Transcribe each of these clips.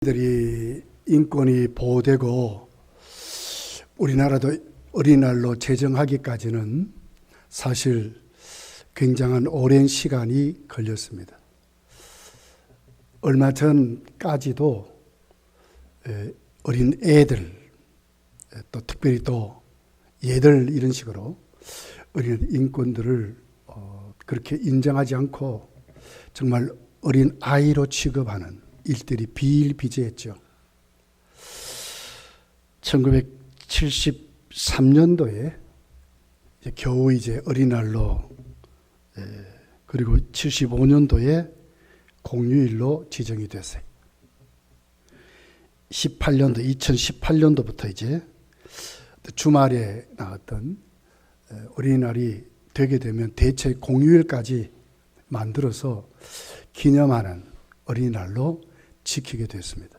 들이 인권이 보호되고 우리나라도 어린이날로 제정하기까지는 사실 굉장한 오랜 시간이 걸렸습니다. 얼마 전까지도 어린 애들, 또 특별히 또 얘들 이런 식으로 어린 인권들을 그렇게 인정하지 않고 정말 어린 아이로 취급하는 일들이 비일비재했죠. 1973년도에 겨우 이제 어린이날로, 그리고 75년도에 공휴일로 지정이 됐어요. 2018년도부터 이제 주말에 나왔던 어린이날이 되게 되면 대체 공휴일까지 만들어서 기념하는 어린이날로 지키게 됐습니다.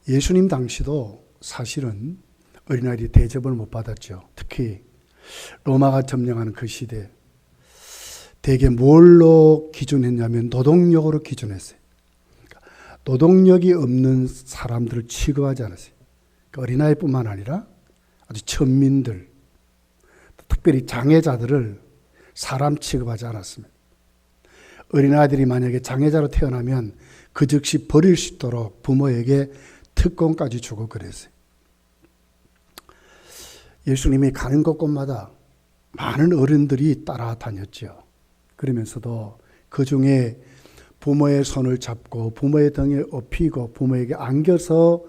예수님 당시도 사실은 어린이날이 대접을 못 받았죠. 특히 로마가 점령하는 그 시대 대개 뭘로 기준했냐면 노동력으로 기준했어요. 그러니까 노동력이 없는 사람들을 취급하지 않았어요. 그러니까 어린아이뿐만 아니라 아주 천민들, 특별히 장애자들을 사람 취급하지 않았습니다. 어린아이들이 만약에 장애자로 태어나면 그 즉시 버릴 수 있도록 부모에게 특권까지 주고 그랬어요. 예수님이 가는 곳곳마다 많은 어른들이 따라다녔죠. 그러면서도 그 중에 부모의 손을 잡고 부모의 등에 업히고 부모에게 안겨서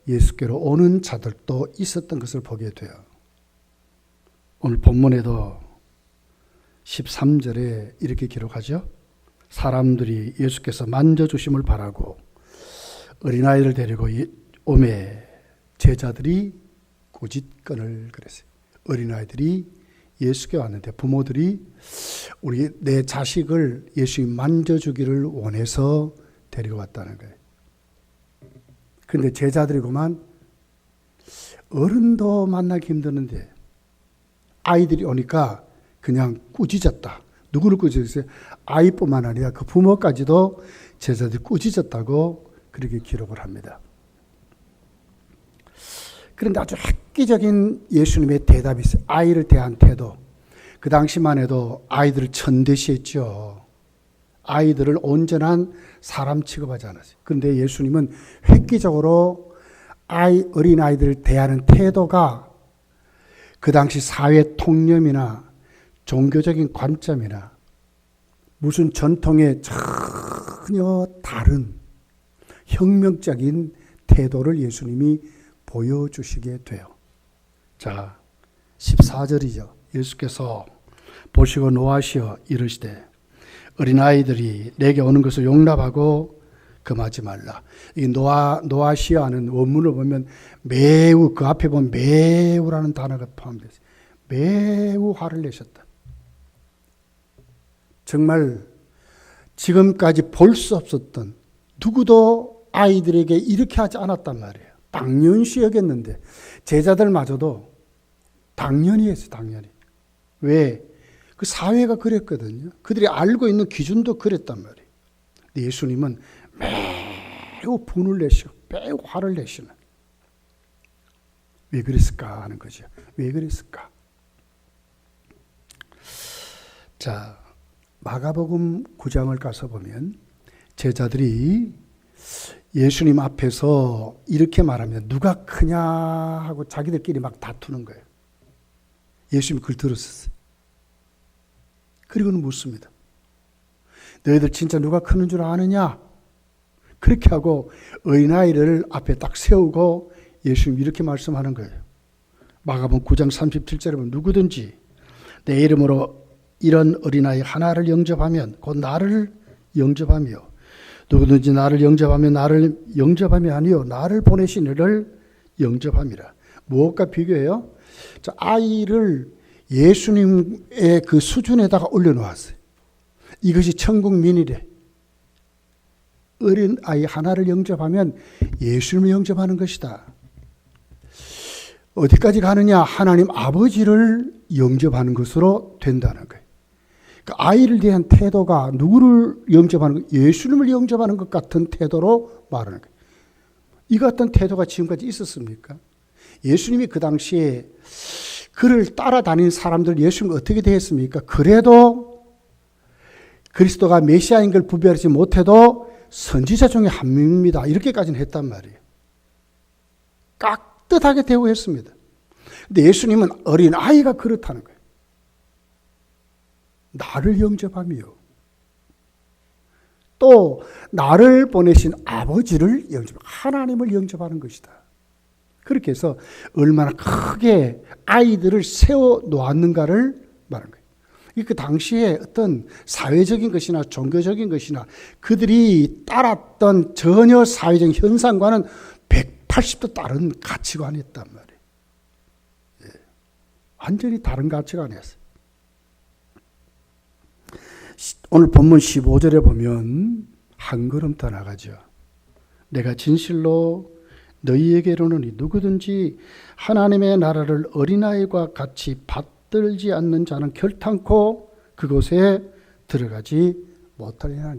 예수께로 오는 자들도 있었던 것을 보게 돼요. 오늘 본문에도 13절에 이렇게 기록하죠. 사람들이 예수께서 만져주심을 바라고 어린아이를 데리고 오매 제자들이 꾸짖거늘 그랬어요. 어린아이들이 예수께 왔는데 부모들이 내 자식을 예수님 만져주기를 원해서 데리고 왔다는 거예요. 그런데 제자들이 그만 어른도 만나기 힘드는데 아이들이 오니까 그냥 꾸짖었다. 누구를 꾸짖었어요? 아이뿐만 아니라 그 부모까지도 제자들이 꾸짖었다고 그렇게 기록을 합니다. 그런데 아주 획기적인 예수님의 대답이 있어요. 아이를 대한 태도. 그 당시만 해도 아이들을 천대시했죠. 아이들을 온전한 사람 취급하지 않았어요. 그런데 예수님은 획기적으로 어린 아이들을 대하는 태도가 그 당시 사회 통념이나 종교적인 관점이나 무슨 전통에 전혀 다른 혁명적인 태도를 예수님이 보여주시게 돼요. 자, 14절이죠. 예수께서 보시고 노하시어 이르시되 어린아이들이 내게 오는 것을 용납하고 금하지 말라. 이 노하시어 하는 원문을 보면 매우, 그 앞에 보면 매우라는 단어가 포함되어 있어요. 매우 화를 내셨다. 정말 지금까지 볼 수 없었던, 누구도 아이들에게 이렇게 하지 않았단 말이에요. 당연시 여겼는데 제자들마저도 당연히 했어요. 당연히. 왜? 그 사회가 그랬거든요. 그들이 알고 있는 기준도 그랬단 말이에요. 근데 예수님은 매우 분을 내시고 매우 화를 내시는. 왜 그랬을까 하는 거죠. 왜 그랬을까? 자, 마가복음 9장을 가서 보면 제자들이 예수님 앞에서 이렇게 말하면 누가 크냐 하고 자기들끼리 막 다투는 거예요. 예수님이 그걸 들었었어요. 그리고는 묻습니다. 너희들 진짜 누가 크는 줄 아느냐? 그렇게 하고 어린아이를 앞에 딱 세우고 예수님이 이렇게 말씀하는 거예요. 마가복음 9장 37절에 보면 누구든지 내 이름으로 이런 어린아이 하나를 영접하면 곧 나를 영접하며 누구든지 나를 영접하면 나를 영접함이 아니요 나를 보내신 이를 영접함이라. 무엇과 비교해요? 자, 아이를 예수님의 그 수준에다가 올려놓았어요. 이것이 천국민이래. 어린 아이 하나를 영접하면 예수님을 영접하는 것이다. 어디까지 가느냐? 하나님 아버지를 영접하는 것으로 된다는 거예요. 그 아이를 대한 태도가 누구를 영접하는 것, 예수님을 영접하는 것 같은 태도로 말하는 거예요. 이 같은 태도가 지금까지 있었습니까? 예수님이 그 당시에 그를 따라다니는 사람들 예수님이 어떻게 대했습니까? 그래도 그리스도가 메시아인 걸 구별하지 못해도 선지자 중에 한 명입니다. 이렇게까지는 했단 말이에요. 깍듯하게 대우했습니다. 근데 예수님은 어린 아이가 그렇다는 거예요. 나를 영접하며 또 나를 보내신 아버지를 하나님을 영접하는 것이다. 그렇게 해서 얼마나 크게 아이들을 세워 놓았는가를 말한 거예요. 그 당시에 어떤 사회적인 것이나 종교적인 것이나 그들이 따랐던 전혀 사회적 현상과는 180도 다른 가치관이었단 말이에요. 완전히 다른 가치관이었어요. 오늘 본문 15절에 보면 한 걸음 더 나가죠. 내가 진실로 너희에게로는 누구든지 하나님의 나라를 어린아이와 같이 받들지 않는 자는 결탄코 그곳에 들어가지 못하리라.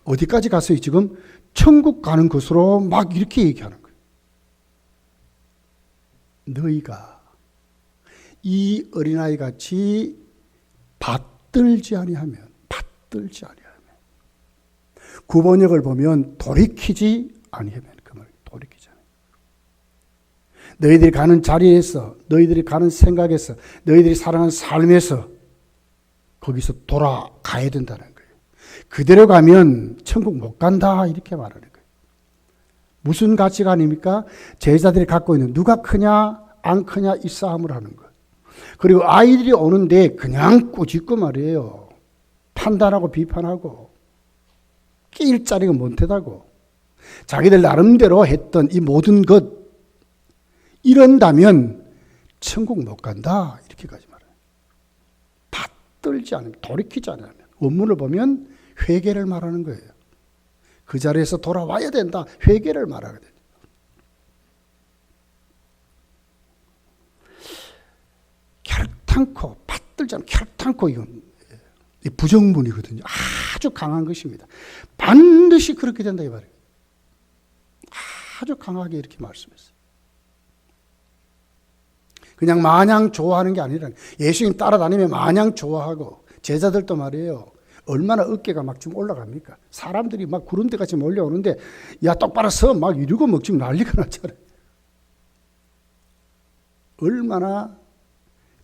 어디까지 갔어요? 지금 천국 가는 것으로 막 이렇게 얘기하는 거예요. 너희가 이 어린아이 같이 받들지 아니하면 구번역을 보면 돌이키지 아니하면 그 말 돌이키지 않아요. 너희들이 가는 자리에서 너희들이 가는 생각에서 너희들이 살아가는 삶에서 거기서 돌아가야 된다는 거예요. 그대로 가면 천국 못 간다 이렇게 말하는 거예요. 무슨 가치관입니까? 제자들이 갖고 있는 누가 크냐 안 크냐 이 싸움을 하는 거예요. 그리고 아이들이 오는데 그냥 꾸짖고 말이에요. 판단하고 비판하고 끼일 자리가 못하다고 자기들 나름대로 했던 이 모든 것 이런다면 천국 못 간다 이렇게까지 말해요. 받들지 않으면 돌이키지 않으면 원문을 보면 회개를 말하는 거예요. 그 자리에서 돌아와야 된다. 회개를 말하거든요. 결탄코 받들지 않으면 결탄코 이건 부정문이거든요. 아주 강한 것입니다. 반드시 그렇게 된다 이 말이에요. 아주 강하게 이렇게 말씀했어요. 그냥 마냥 좋아하는 게 아니라 예수님 따라다니면 마냥 좋아하고 제자들도 말이에요. 얼마나 어깨가 막 좀 올라갑니까? 사람들이 막 구름대같이 몰려오는데 야 똑바로 서 막 이러고 막 지금 난리가 났잖아요. 얼마나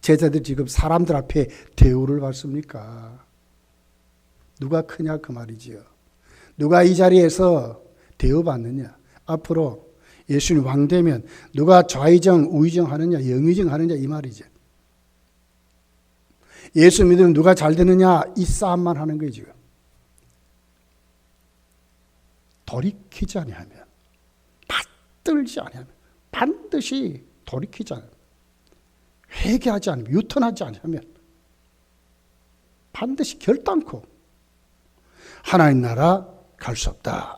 제자들 지금 사람들 앞에 대우를 받습니까? 누가 크냐 그 말이지요. 누가 이 자리에서 대우받느냐. 앞으로 예수님 왕 되면 누가 좌의정 우의정 하느냐 영의정 하느냐 이 말이죠. 예수 믿으면 누가 잘 되느냐 이 싸움만 하는 거예요 지금. 돌이키지 아니하면 받들지 아니하면 반드시 돌이키지 않으면 회개하지 않으면 유턴하지 않으면 반드시 결단코 하나님 나라 갈 수 없다.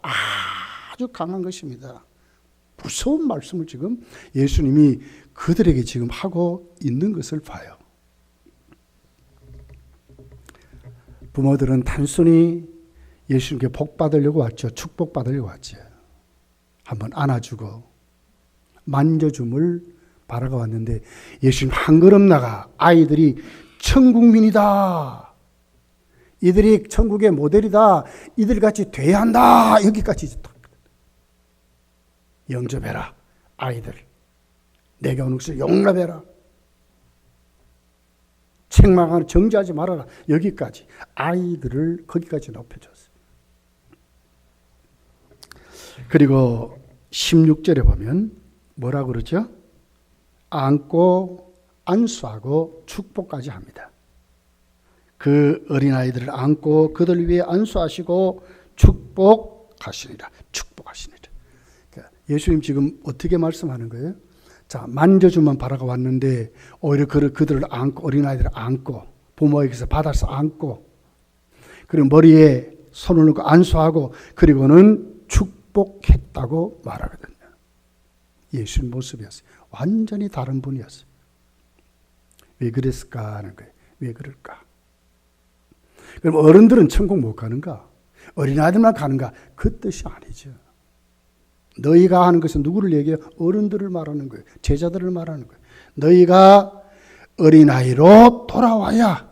아주 강한 것입니다. 무서운 말씀을 지금 예수님이 그들에게 지금 하고 있는 것을 봐요. 부모들은 단순히 예수님께 복 받으려고 왔죠. 축복 받으려고 왔죠. 한번 안아주고 만져줌을 바라가 왔는데 예수님 한 걸음 나가 아이들이 천국민이다. 이들이 천국의 모델이다. 이들같이 돼야 한다. 여기까지 영접해라. 아이들. 내게 오는 것을 용납해라. 책망하는 정죄하지 말아라. 여기까지. 아이들을 거기까지 높여줬어요. 그리고 16절에 보면 뭐라 그러죠? 안고 안수하고 축복까지 합니다. 그 어린아이들을 안고 그들 위에 안수하시고 축복하시니라. 축복하시니라. 그러니까 예수님 지금 어떻게 말씀하는 거예요? 자, 만져주면 바라가 왔는데 오히려 그들을 안고 어린아이들을 안고 부모에게서 받아서 안고 그리고 머리에 손을 넣고 안수하고 그리고는 축복했다고 말하거든요. 예수님 모습이었어요. 완전히 다른 분이었어요. 왜 그랬을까 하는 거예요. 왜 그럴까? 그럼 어른들은 천국 못 가는가? 어린아이들만 가는가? 그 뜻이 아니죠. 너희가 하는 것은 누구를 얘기해요? 어른들을 말하는 거예요. 제자들을 말하는 거예요. 너희가 어린아이로 돌아와야.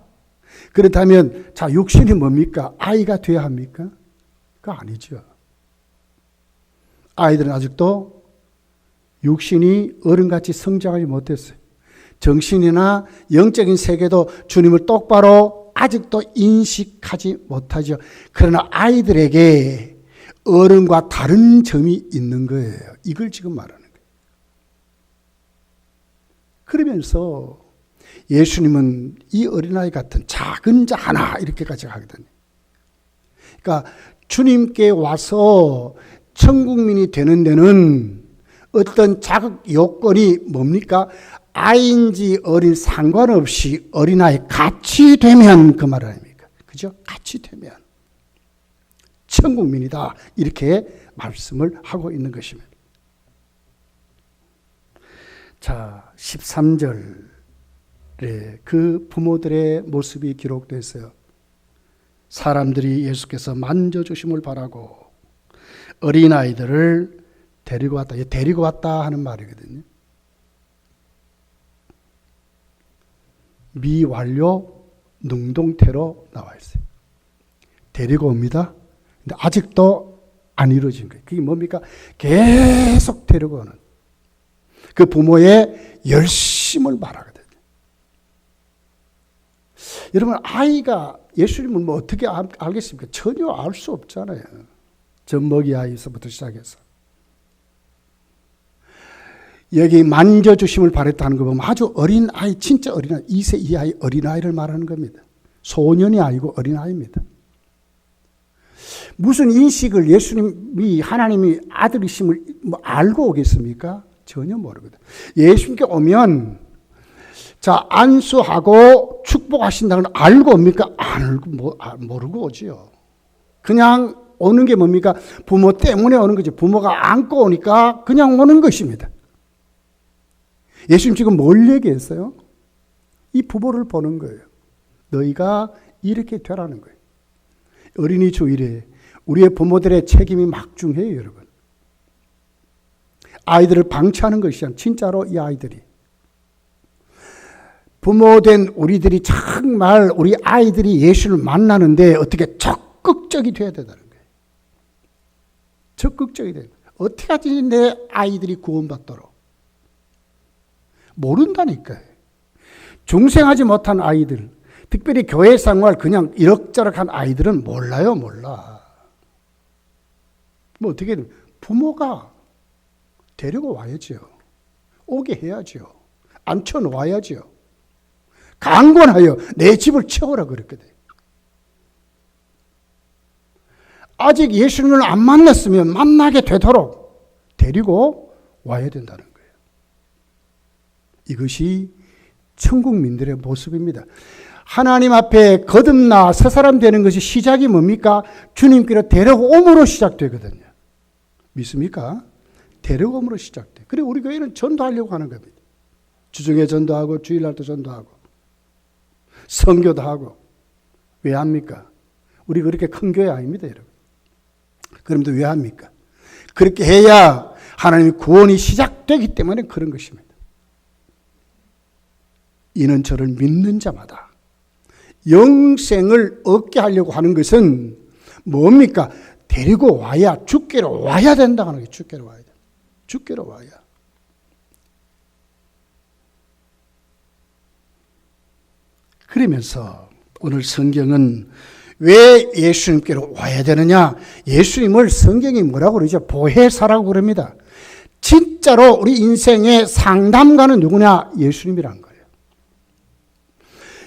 그렇다면 자, 육신이 뭡니까? 아이가 돼야 합니까? 그거 아니죠. 아이들은 아직도 육신이 어른같이 성장하지 못했어요. 정신이나 영적인 세계도 주님을 똑바로 아직도 인식하지 못하죠. 그러나 아이들에게 어른과 다른 점이 있는 거예요. 이걸 지금 말하는 거예요. 그러면서 예수님은 이 어린아이 같은 작은 자 하나 이렇게까지 하거든요. 그러니까 주님께 와서 천국민이 되는 데는 어떤 자격 요건이 뭡니까? 아이인지 어린 상관없이 어린아이 같이 되면 그 말 아닙니까? 그죠? 같이 되면 천국민이다. 이렇게 말씀을 하고 있는 것입니다. 자, 13절에 그 부모들의 모습이 기록되어 있어요. 사람들이 예수께서 만져주심을 바라고 어린아이들을 데리고 왔다. 데리고 왔다 하는 말이거든요. 미완료 능동태로 나와 있어요. 데리고 옵니다. 근데 아직도 안 이루어진 거예요. 그게 뭡니까? 계속 데리고 오는 그 부모의 열심을 말하거든요. 여러분, 아이가 예수님을 뭐 어떻게 알겠습니까? 전혀 알 수 없잖아요. 젖먹이 아이서부터 시작해서. 여기 만져주심을 바랬다는 거 보면 아주 어린 아이, 진짜 어린 아이, 2세 이하의 어린 아이를 말하는 겁니다. 소년이 아니고 어린 아이입니다. 무슨 인식을 예수님이 하나님이 아들이심을 뭐 알고 오겠습니까? 전혀 모르거든. 예수님께 오면 자, 안수하고 축복하신다는 걸 알고 옵니까? 알고 모르고 오지요. 그냥 오는 게 뭡니까? 부모 때문에 오는 거지. 부모가 안고 오니까 그냥 오는 것입니다. 예수님 지금 뭘 얘기했어요? 이 부모를 보는 거예요. 너희가 이렇게 되라는 거예요. 어린이 주일에 우리의 부모들의 책임이 막중해요, 여러분. 아이들을 방치하는 것이 아니라 진짜로 이 아이들이 부모된 우리들이 정말 우리 아이들이 예수를 만나는데 어떻게 적극적이 돼야 된다는 거예요. 적극적이 돼야 돼요. 어떻게 하지 내 아이들이 구원받도록. 모른다니까요. 중생하지 못한 아이들, 특별히 교회 생활 그냥 이럭저럭한 아이들은 몰라요, 몰라. 뭐 어떻게 부모가 데리고 와야죠. 오게 해야죠. 앉혀놓아야죠. 강권하여 내 집을 채우라 그랬거든. 아직 예수님을 안 만났으면 만나게 되도록 데리고 와야 된다는 거예요. 이것이 천국민들의 모습입니다. 하나님 앞에 거듭나 새 사람 되는 것이 시작이 뭡니까? 주님께로 데려옴으로 시작되거든요. 믿습니까? 데려옴으로 시작돼. 그리고 우리 교회는 전도하려고 하는 겁니다. 주중에 전도하고 주일날도 전도하고 선교도 하고. 왜 합니까? 우리 그렇게 큰 교회 아닙니다, 여러분. 그런데 왜 합니까? 그렇게 해야 하나님의 구원이 시작되기 때문에 그런 것입니다. 이는 저를 믿는 자마다 영생을 얻게 하려고 하는 것은 뭡니까? 데리고 와야, 주께로 와야 된다는 거예요. 주께로 와야 돼. 주께로 와야. 그러면서 오늘 성경은 왜 예수님께로 와야 되느냐? 예수님을 성경이 뭐라고 그러죠? 보혜사라고 그럽니다. 진짜로 우리 인생의 상담가는 누구냐? 예수님이란 거예요.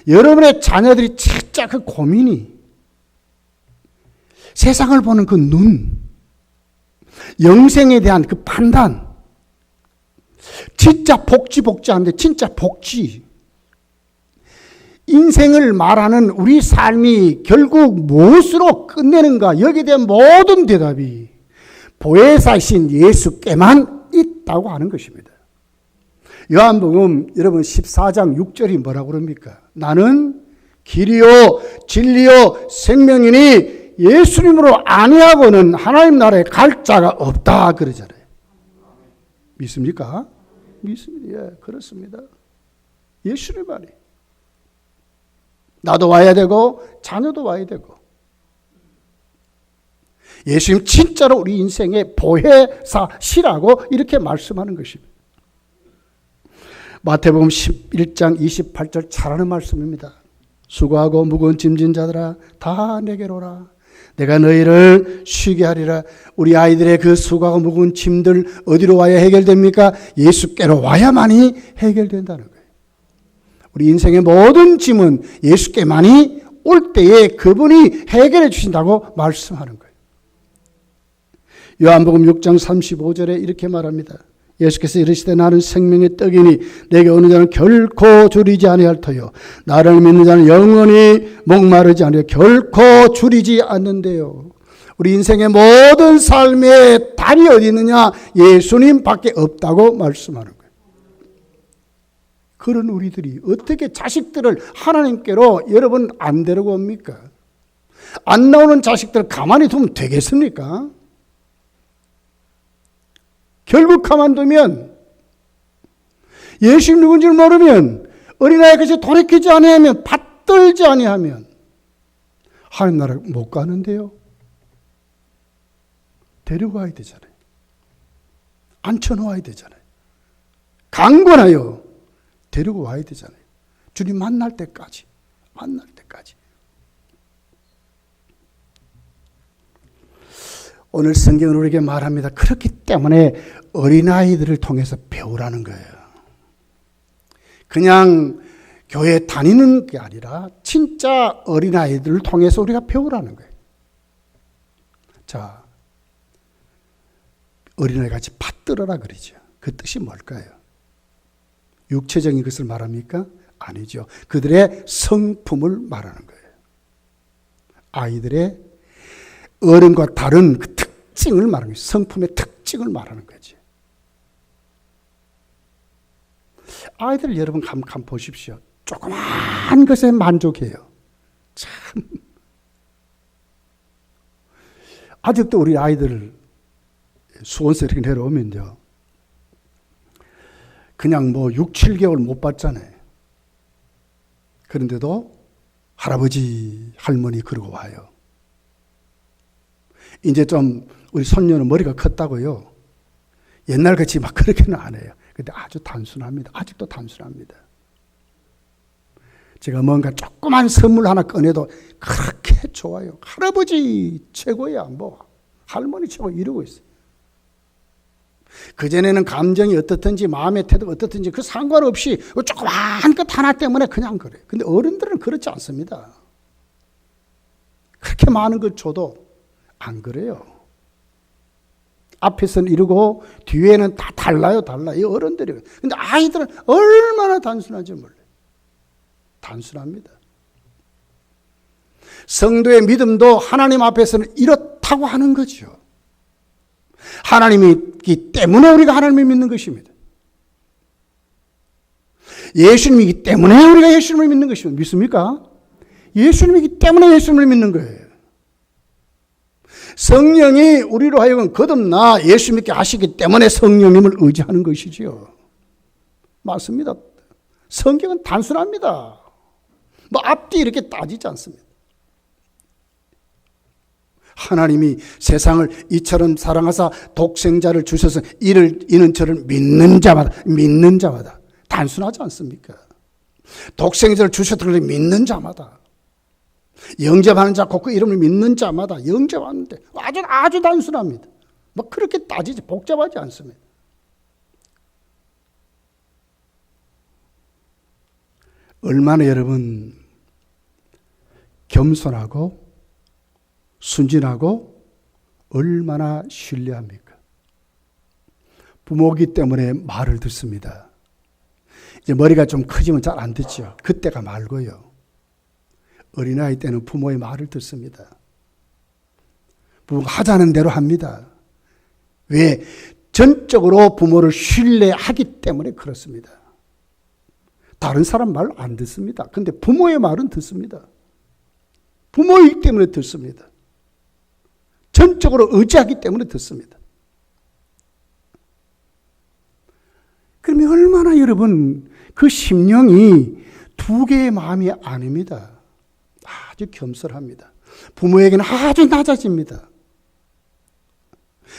여러분의 자녀들이 진짜 그 고민이, 세상을 보는 그 눈, 영생에 대한 그 판단, 진짜 복지한데 진짜 복지, 인생을 말하는 우리 삶이 결국 무엇으로 끝내는가, 여기에 대한 모든 대답이 보혜사이신 예수께만 있다고 하는 것입니다. 요한복음 여러분 14장 6절이 뭐라고 그럽니까? 나는 길이요 진리요 생명이니 예수님으로 아니하고는 하나님 나라에 갈 자가 없다 그러잖아요. 믿습니까? 믿습니다. 예, 그렇습니다. 예수님 말이. 나도 와야 되고 자녀도 와야 되고. 예수님 진짜로 우리 인생의 보혜사시라고 이렇게 말씀하는 것입니다. 마태복음 11장 28절 잘 아는 말씀입니다. 수고하고 무거운 짐진 자들아 다 내게로 오라. 내가 너희를 쉬게 하리라. 우리 아이들의 그 수고하고 무거운 짐들 어디로 와야 해결됩니까? 예수께로 와야만이 해결된다는 거예요. 우리 인생의 모든 짐은 예수께만이 올 때에 그분이 해결해 주신다고 말씀하는 거예요. 요한복음 6장 35절에 이렇게 말합니다. 예수께서 이르시되 나는 생명의 떡이니 내게 오는 자는 결코 줄이지 아니할 터요 나를 믿는 자는 영원히 목마르지 아니하여 결코 줄이지 않는데요. 우리 인생의 모든 삶의 답이 어디 있느냐? 예수님밖에 없다고 말씀하는 거예요. 그런 우리들이 어떻게 자식들을 하나님께로 여러분 안 데리고 옵니까? 안 나오는 자식들 가만히 두면 되겠습니까? 결국 가만두면 예수님 누군지 모르면 어린아이같이 돌이키지 아니하면 받들지 아니하면 하나님 나라 못 가는데요. 데리고 와야 되잖아요. 앉혀놓아야 되잖아요. 강권하여 데리고 와야 되잖아요. 주님 만날 때까지. 오늘 성경은 우리에게 말합니다. 그렇기 때문에 어린아이들을 통해서 배우라는 거예요. 그냥 교회 다니는 게 아니라 진짜 어린아이들을 통해서 우리가 배우라는 거예요. 자, 어린아이같이 받들어라 그러죠. 그 뜻이 뭘까요? 육체적인 것을 말합니까? 아니죠. 그들의 성품을 말하는 거예요. 아이들의 어른과 다른 그 특징을 말하는 거예요. 성품의 특징을 말하는 거지. 아이들 여러분 한번 보십시오. 조그만 것에 만족해요. 참. 아직도 우리 아이들 수원서 이렇게 내려오면요. 그냥 뭐 6, 7개월 못 봤잖아요. 그런데도 할아버지, 할머니 그러고 와요. 이제 좀 우리 손녀는 머리가 컸다고요. 옛날같이 막 그렇게는 안 해요. 근데 아주 단순합니다. 아직도 단순합니다. 제가 뭔가 조그만 선물 하나 꺼내도 그렇게 좋아요. 할아버지 최고야. 뭐 할머니 최고 이러고 있어요. 그전에는 감정이 어떻든지 마음의 태도가 어떻든지 그 상관없이 조그만 것 하나 때문에 그냥 그래요. 근데 어른들은 그렇지 않습니다. 그렇게 많은 걸 줘도 안 그래요. 앞에서는 이러고 뒤에는 다 달라요. 이 어른들이. 근데 아이들은 얼마나 단순한지 몰라요. 단순합니다. 성도의 믿음도 하나님 앞에서는 이렇다고 하는 거죠. 하나님이기 때문에 우리가 하나님을 믿는 것입니다. 예수님이기 때문에 우리가 예수님을 믿는 것입니다. 믿습니까? 예수님이기 때문에 예수님을 믿는 거예요. 성령이 우리로 하여금 거듭나 예수 믿게 하시기 때문에 성령님을 의지하는 것이지요. 맞습니다. 성경은 단순합니다. 뭐 앞뒤 이렇게 따지지 않습니다. 하나님이 세상을 이처럼 사랑하사 독생자를 주셔서 이는 저를 믿는 자마다 단순하지 않습니까? 독생자를 주셨던 것을 믿는 자마다 영접하는 자, 곧 그 이름을 믿는 자마다 영접하는데 아주 단순합니다. 뭐 그렇게 따지지 복잡하지 않습니다. 얼마나 여러분 겸손하고 순진하고 얼마나 신뢰합니까? 부모기 때문에 말을 듣습니다. 이제 머리가 좀 커지면 잘 안 듣죠. 그때가 말고요. 어린아이 때는 부모의 말을 듣습니다. 부모가 하자는 대로 합니다. 왜? 전적으로 부모를 신뢰하기 때문에 그렇습니다. 다른 사람 말 안 듣습니다. 근데 부모의 말은 듣습니다. 부모이기 때문에 듣습니다. 전적으로 의지하기 때문에 듣습니다. 마음이 얼마나 여러분, 그 심령이 두 개의 마음이 아닙니다. 아주 겸손합니다. 부모에게는 아주 낮아집니다.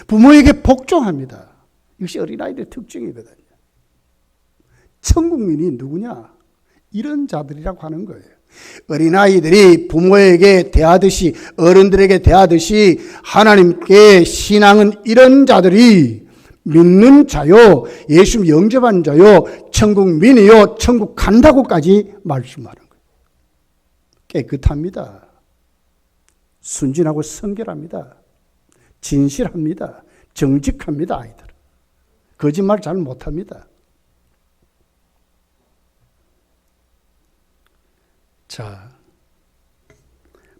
부모에게 복종합니다. 이것이 어린아이들의 특징이거든요. 천국민이 누구냐? 이런 자들이라고 하는 거예요. 어린아이들이 부모에게 대하듯이, 어른들에게 대하듯이 하나님께 신앙은 이런 자들이 믿는 자요, 예수 영접한 자요, 천국민이요, 천국 간다고까지 말씀하는 거예요. 깨끗합니다. 순진하고 성결합니다. 진실합니다. 정직합니다. 아이들. 거짓말 잘 못합니다. 자,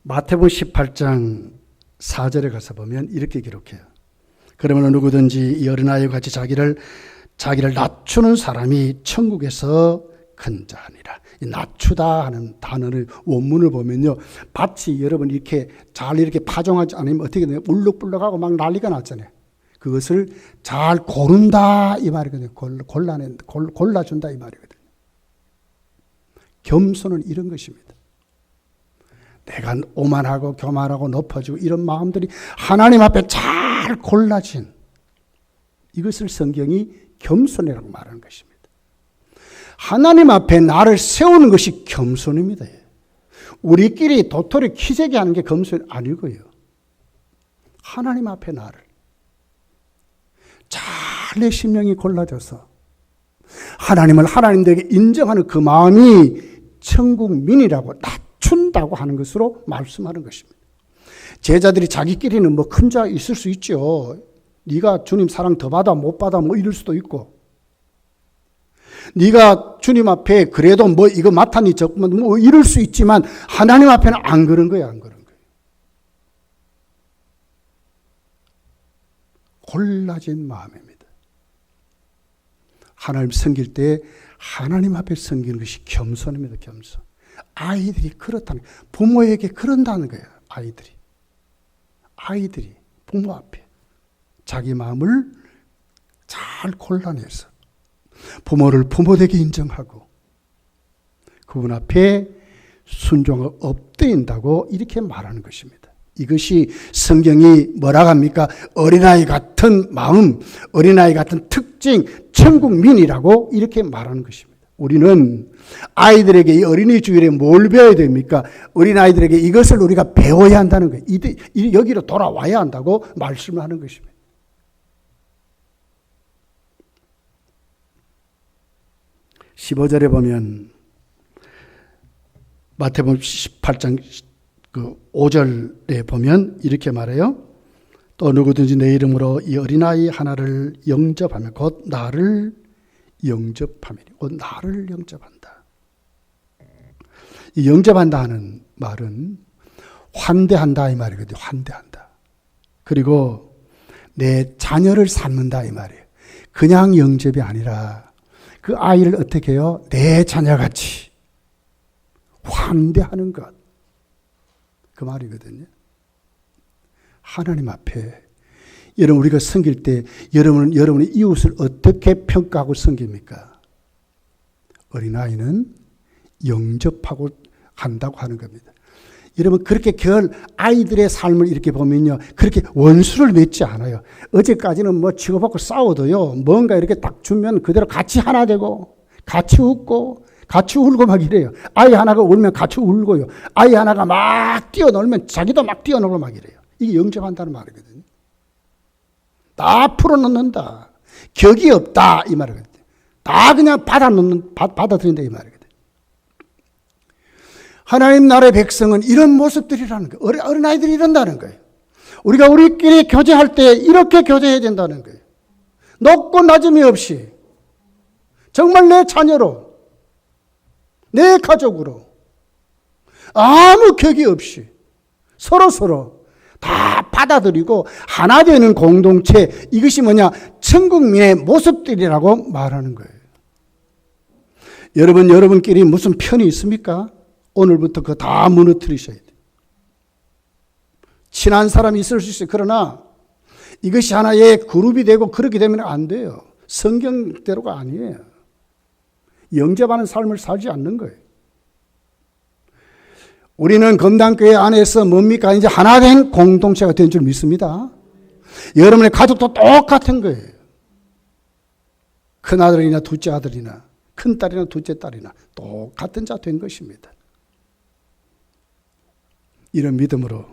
마태복음 18장 4절에 가서 보면 이렇게 기록해요. 그러면 누구든지 이 어린아이와 같이 자기를 낮추는 사람이 천국에서 큰 자니라. 이 낮추다 하는 단어를 원문을 보면요, 밭이 여러분 이렇게 잘 이렇게 파종하지 않으면 어떻게 돼요? 울룩불룩하고 막 난리가 났잖아요. 그것을 잘 고른다 이 말이거든요. 골라준다 이 말이거든요. 겸손은 이런 것입니다. 내가 오만하고 교만하고 높아지고 이런 마음들이 하나님 앞에 잘 골라진, 이것을 성경이 겸손이라고 말하는 것입니다. 하나님 앞에 나를 세우는 것이 겸손입니다. 우리끼리 도토리 키재기 하는 게 겸손이 아니고요. 하나님 앞에 나를 잘 내 심령이 골라져서 하나님을 하나님들에게 인정하는 그 마음이 천국민이라고 낮춘다고 하는 것으로 말씀하는 것입니다. 제자들이 자기끼리는 뭐 큰 자 있을 수 있죠. 네가 주님 사랑 더 받아 못 받아 뭐 이럴 수도 있고, 네가 주님 앞에 그래도 뭐 이거 맡았니 적으면 뭐 이럴 수 있지만 하나님 앞에는 안 그런 거예요. 안 그런 거예요. 골라진 마음입니다. 하나님 섬길 때 하나님 앞에 섬기는 것이 겸손입니다. 겸손. 아이들이 그렇다는 거예요. 부모에게 그런다는 거예요. 아이들이 부모 앞에 자기 마음을 잘 골라내서 부모를 부모되게 인정하고 그분 앞에 순종을 엎드린다고 이렇게 말하는 것입니다. 이것이 성경이 뭐라고 합니까? 어린아이 같은 마음, 어린아이 같은 특징, 천국민이라고 이렇게 말하는 것입니다. 우리는 아이들에게 이 어린이 주일에 뭘 배워야 됩니까? 어린아이들에게 이것을 우리가 배워야 한다는 거예요. 여기로 돌아와야 한다고 말씀을 하는 것입니다. (15절에) 보면 마태복음 18장 5절에 보면 이렇게 말해요. 또 누구든지 내 이름으로 이 어린아이 하나를 영접하면 곧 나를 영접하면, 곧 나를 영접한다. 이 영접한다 하는 말은 환대한다 이 말이거든요. 환대한다. 그리고 내 자녀를 삼는다 이 말이에요. 그냥 영접이 아니라 그 아이를 어떻게 해요? 내 자녀같이 환대하는 것. 그 말이거든요. 하나님 앞에 여러분 우리가 섬길 때 여러분의 이웃을 어떻게 평가하고 섬깁니까? 어린아이는 영접하고 한다고 하는 겁니다. 여러분 그렇게 아이들의 삶을 이렇게 보면요, 그렇게 원수를 맺지 않아요. 어제까지는 뭐 치고받고 싸워도요, 뭔가 이렇게 딱 주면 그대로 같이 하나 되고 같이 웃고 같이 울고 막 이래요. 아이 하나가 울면 같이 울고요. 아이 하나가 막 뛰어놀면 자기도 막 뛰어놀고 막 이래요. 이게 영접한다는 말이거든요. 다 풀어놓는다. 격이 없다 이 말이거든요. 다 그냥 받아들인다 이 말이거든요. 하나님 나라의 백성은 이런 모습들이라는 거예요. 어린아이들이 이런다는 거예요. 우리가 우리끼리 교제할 때 이렇게 교제해야 된다는 거예요. 높고 낮음이 없이 정말 내 자녀로, 내 가족으로 아무 격이 없이 서로 다 받아들이고 하나 되는 공동체, 이것이 뭐냐? 천국민의 모습들이라고 말하는 거예요. 여러분끼리 무슨 편이 있습니까? 오늘부터 그거 다 무너뜨리셔야 돼요. 친한 사람이 있을 수 있어요. 그러나 이것이 하나의 그룹이 되고 그렇게 되면 안 돼요. 성경대로가 아니에요. 영접하는 삶을 살지 않는 거예요. 우리는 검단교회 안에서 뭡니까? 이제 하나 된 공동체가 된 줄 믿습니다. 여러분의 가족도 똑같은 거예요. 큰아들이나 둘째 아들이나 큰딸이나 둘째 딸이나 똑같은 자 된 것입니다. 이런 믿음으로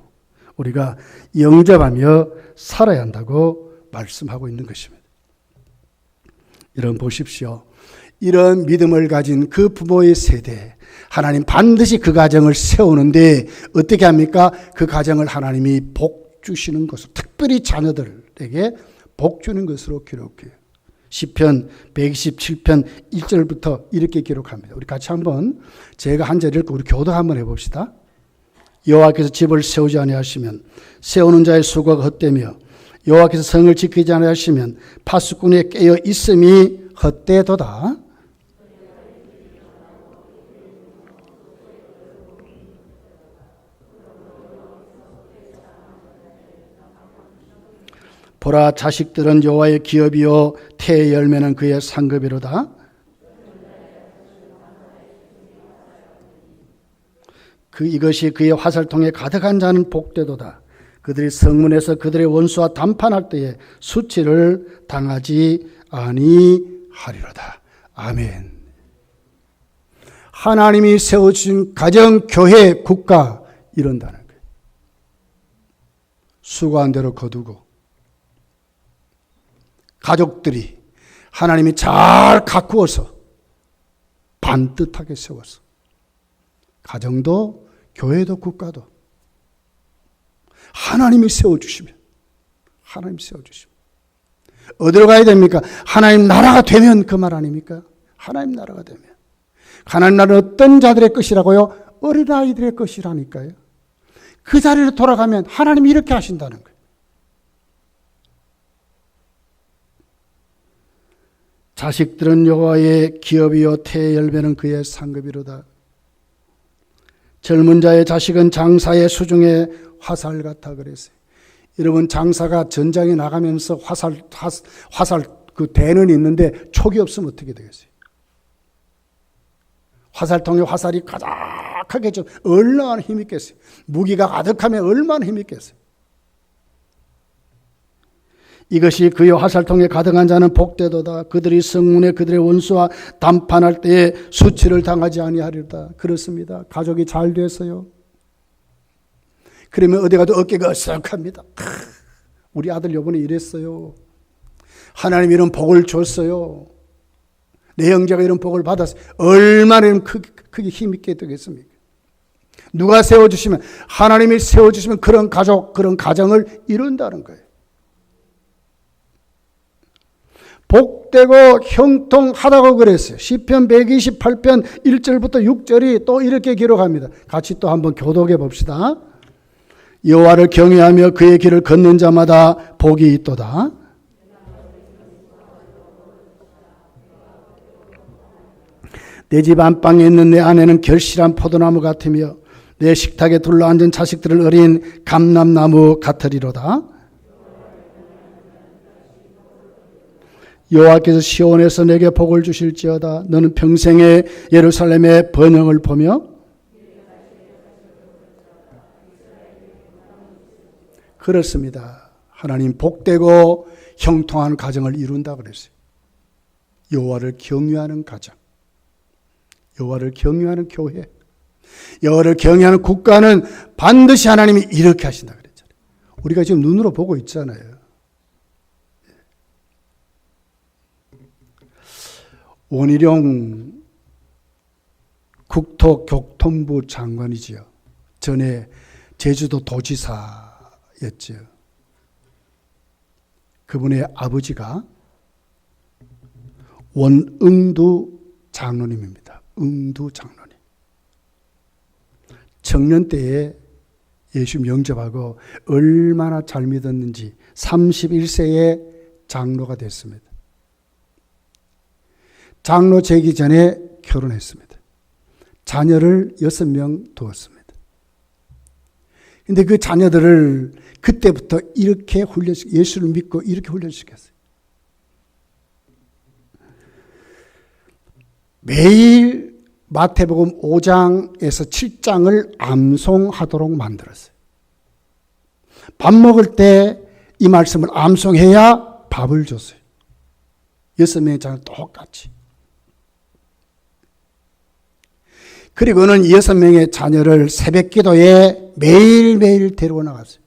우리가 영접하며 살아야 한다고 말씀하고 있는 것입니다. 여러분 보십시오. 이런 믿음을 가진 그 부모의 세대, 하나님 반드시 그 가정을 세우는데 어떻게 합니까? 그 가정을 하나님이 복 주시는 것으로, 특별히 자녀들에게 복 주는 것으로 기록해요. 시편 127편 1절부터 이렇게 기록합니다. 우리 같이 한번 제가 한 절 읽고 우리 교독 한번 해봅시다. 여호와께서 집을 세우지 아니하시면 세우는 자의 수고가 헛되며 여호와께서 성을 지키지 아니하시면 파수꾼에 깨어 있음이 헛되도다. 보라, 자식들은 여호와의 기업이요 태의 열매는 그의 상급이로다. 이것이 그의 화살통에 가득한 자는 복되도다. 그들이 성문에서 그들의 원수와 담판할 때에 수치를 당하지 아니하리로다. 아멘. 하나님이 세워주신 가정, 교회, 국가 이런다는 거예요. 수고한 대로 거두고 가족들이 하나님이 잘 가꾸어서 반듯하게 세워서 가정도 교회도 국가도 하나님이 세워주시면 어디로 가야 됩니까? 하나님 나라가 되면 그 말 아닙니까? 하나님 나라가 되면. 하나님 나라는 어떤 자들의 것이라고요? 어린아이들의 것이라니까요. 그 자리로 돌아가면 하나님이 이렇게 하신다는 거예요. 자식들은 여호와의 기업이요 태의 열매는 그의 상급이로다. 젊은 자의 자식은 장사의 수중에 화살 같아 그랬어요. 여러분 장사가 전장에 나가면서 화살 그 대는 있는데 촉이 없으면 어떻게 되겠어요? 화살통에 화살이 가득하게 좀 얼마나 힘있겠어요? 무기가 가득하면 얼마나 힘있겠어요? 이것이 그의 화살통에 가득한 자는 복되도다. 그들이 성문에 그들의 원수와 담판할 때에 수치를 당하지 아니하리로다. 그렇습니다. 가족이 잘 돼서요. 그러면 어디 가도 어깨가 어색합니다. 우리 아들 요번에 이랬어요. 하나님 이런 복을 줬어요. 내 형제가 이런 복을 받았어요. 얼마나 크게 힘있게 되겠습니까? 누가 세워주시면, 하나님이 세워주시면 그런 가족, 그런 가정을 이룬다는 거예요. 복되고 형통하다고 그랬어요. 시편 128편 1절부터 6절이 또 이렇게 기록합니다. 같이 또 한번 교독해 봅시다. 여호와를 경외하며 그의 길을 걷는 자마다 복이 있도다. 내 집 안방에 있는 내 아내는 결실한 포도나무 같으며 내 식탁에 둘러앉은 자식들은 어린 감람나무 같으리로다. 여호와께서 시온에서 내게 복을 주실지어다. 너는 평생에 예루살렘의 번영을 보며 그렇습니다. 하나님 복되고 형통한 가정을 이룬다 그랬어요. 여호와를 경외하는 가정, 여호와를 경외하는 교회, 여호와를 경외하는 국가는 반드시 하나님이 이렇게 하신다 그랬잖아요. 우리가 지금 눈으로 보고 있잖아요. 원희룡 국토교통부 장관이지요. 전에 제주도 도지사였지요. 그분의 아버지가 원응두 장로님입니다. 응두 장로님. 청년 때에 예수 영접하고 얼마나 잘 믿었는지 31세에 장로가 됐습니다. 장로 되기 전에 결혼했습니다. 자녀를 6명 두었습니다. 근데 그 자녀들을 그때부터 이렇게 예수를 믿고 이렇게 훈련시켰어요. 매일 마태복음 5장에서 7장을 암송하도록 만들었어요. 밥 먹을 때 이 말씀을 암송해야 밥을 줬어요. 6명의 자녀 똑같이. 그리고는 6명의 자녀를 새벽 기도에 매일매일 데리고 나갔어요.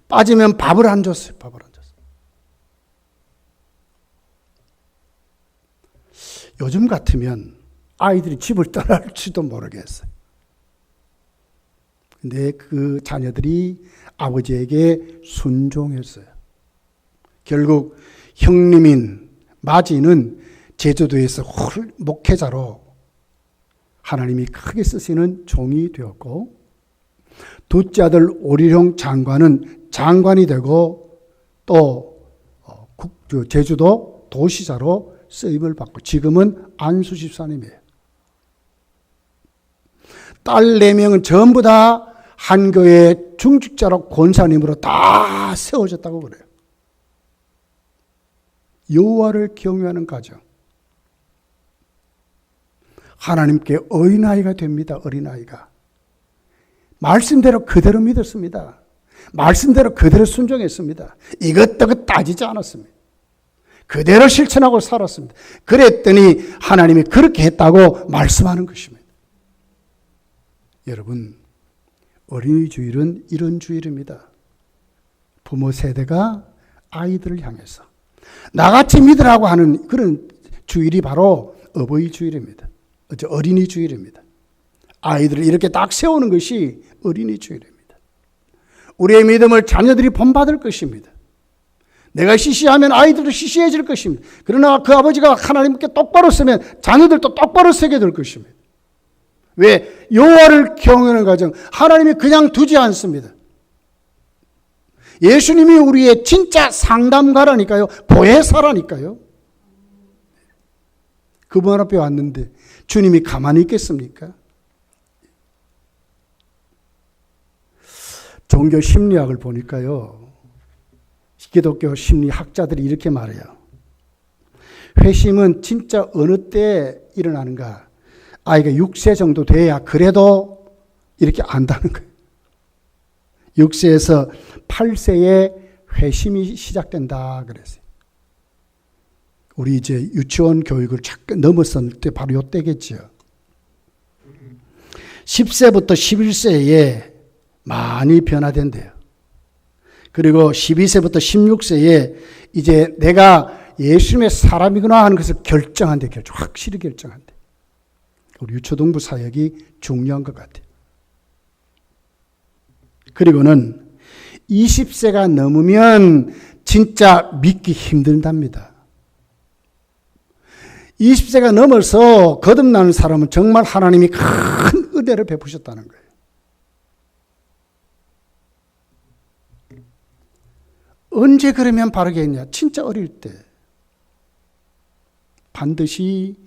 빠지면 밥을 안 줬어요. 밥을 안 줬어요. 요즘 같으면 아이들이 집을 떠날지도 모르겠어요. 근데 그 자녀들이 아버지에게 순종했어요. 결국 형님인 마지는 제주도에서 목회자로 하나님이 크게 쓰시는 종이 되었고, 둘째 아들 오리룡 장관은 장관이 되고 또 제주도 도시자로 쓰임을 받고 지금은 안수 집사님이에요. 딸 4명은 전부 다 한 교회 중직자로 권사님으로 다 세워졌다고 그래요. 여호와를 경외하는 가정. 하나님께 어린아이가 됩니다. 어린아이가. 말씀대로 그대로 믿었습니다. 말씀대로 그대로 순종했습니다. 이것저것 따지지 않았습니다. 그대로 실천하고 살았습니다. 그랬더니 하나님이 그렇게 했다고 말씀하는 것입니다. 여러분, 어린이 주일은 이런 주일입니다. 부모 세대가 아이들을 향해서 나같이 믿으라고 하는 그런 주일이 바로 어버이 주일입니다. 어린이 주일입니다. 아이들을 이렇게 딱 세우는 것이 어린이 주일입니다. 우리의 믿음을 자녀들이 본받을 것입니다. 내가 시시하면 아이들도 시시해질 것입니다. 그러나 그 아버지가 하나님께 똑바로 서면 자녀들도 똑바로 서게 될 것입니다. 왜? 여호와를 경외하는 가정, 하나님이 그냥 두지 않습니다. 예수님이 우리의 진짜 상담가라니까요. 보혜사라니까요. 그분 앞에 왔는데 주님이 가만히 있겠습니까? 종교 심리학을 보니까요, 기독교 심리학자들이 이렇게 말해요. 회심은 진짜 어느 때 일어나는가? 아이가 6세 정도 돼야 그래도 이렇게 안다는 거예요. 6세에서 8세에 회심이 시작된다 그랬어요. 우리 이제 유치원 교육을 잠깐 넘었을 때 바로 이때겠죠. 10세부터 11세에 많이 변화된대요. 그리고 12세부터 16세에 이제 내가 예수님의 사람이구나 하는 것을 결정한대. 확실히 결정한대. 우리 유초등부 사역이 중요한 것 같아요. 그리고는 20세가 넘으면 진짜 믿기 힘들답니다. 20세가 넘어서 거듭나는 사람은 정말 하나님이 큰 은혜를 베푸셨다는 거예요. 언제 그러면 바르겠냐? 진짜 어릴 때. 반드시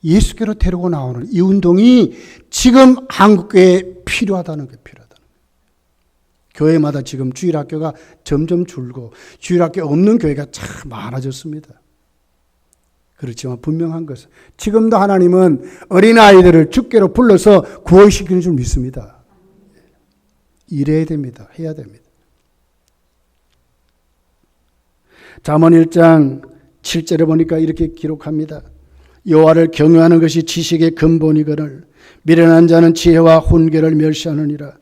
예수께로 데리고 나오는 이 운동이 지금 한국교회에 필요하다는 게 필요하다는 거예요. 교회마다 지금 주일학교가 점점 줄고 주일학교 없는 교회가 참 많아졌습니다. 그렇지만 분명한 것은 지금도 하나님은 어린아이들을 주께로 불러서 구원시키는 줄 믿습니다. 이래야 됩니다. 해야 됩니다. 잠언 1장 7절에 보니까 이렇게 기록합니다. 여호와를 경외하는 것이 지식의 근본이거늘 미련한 자는 지혜와 훈계를 멸시하느니라.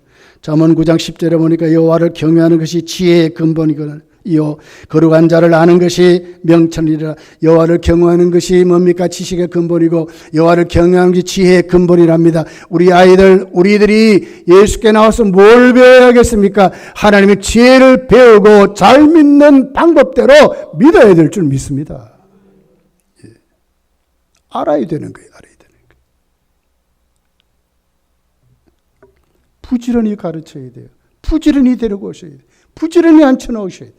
잠언 9장 10절에 보니까 여호와를 경외하는 것이 지혜의 근본이거늘 이요 거룩한 자를 아는 것이 명철이라. 여호와를 경외하는 것이 뭡니까? 지식의 근본이고 여호와를 경외하는 것이 지혜의 근본이랍니다. 우리 아이들, 우리들이 예수께 나와서 뭘 배워야겠습니까? 하나님의 지혜를 배우고 잘 믿는 방법대로 믿어야 될 줄 믿습니다. 예. 알아야 되는 거예요. 알아야 되는 거예요. 부지런히 가르쳐야 돼요. 부지런히 데리고 오셔야 돼요. 부지런히 앉혀놓으셔야 돼요.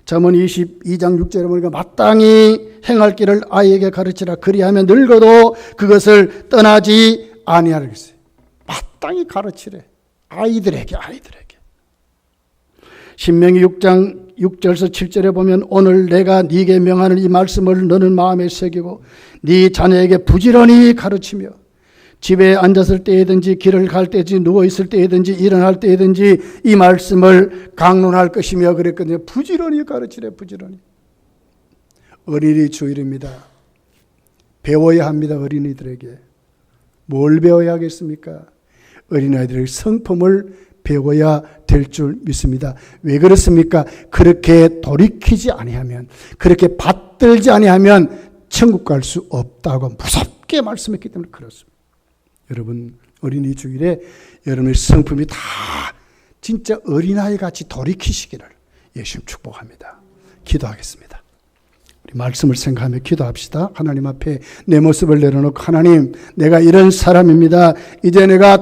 잠언 22장 6절에 보니까 마땅히 행할 길을 아이에게 가르치라. 그리하면 늙어도 그것을 떠나지 아니하라 그랬어요. 마땅히 가르치래. 아이들에게. 신명기 6장 6절에서 7절에 보면 오늘 내가 네게 명하는 이 말씀을 너는 마음에 새기고 네 자녀에게 부지런히 가르치며 집에 앉았을 때이든지 길을 갈 때든지 누워있을 때이든지 일어날 때이든지 이 말씀을 강론할 것이며 그랬거든요. 부지런히 가르치래. 부지런히. 어린이 주일입니다. 배워야 합니다. 어린이들에게. 뭘 배워야 하겠습니까? 어린아이들에게 성품을 배워야 될 줄 믿습니다. 왜 그렇습니까? 그렇게 돌이키지 아니하면, 그렇게 받들지 아니하면 천국 갈 수 없다고 무섭게 말씀했기 때문에 그렇습니다. 여러분, 어린이 주일에 여러분의 성품이 다 진짜 어린아이 같이 돌이키시기를 예수님 축복합니다. 기도하겠습니다. 우리 말씀을 생각하며 기도합시다. 하나님 앞에 내 모습을 내려놓고 하나님, 내가 이런 사람입니다. 이제 내가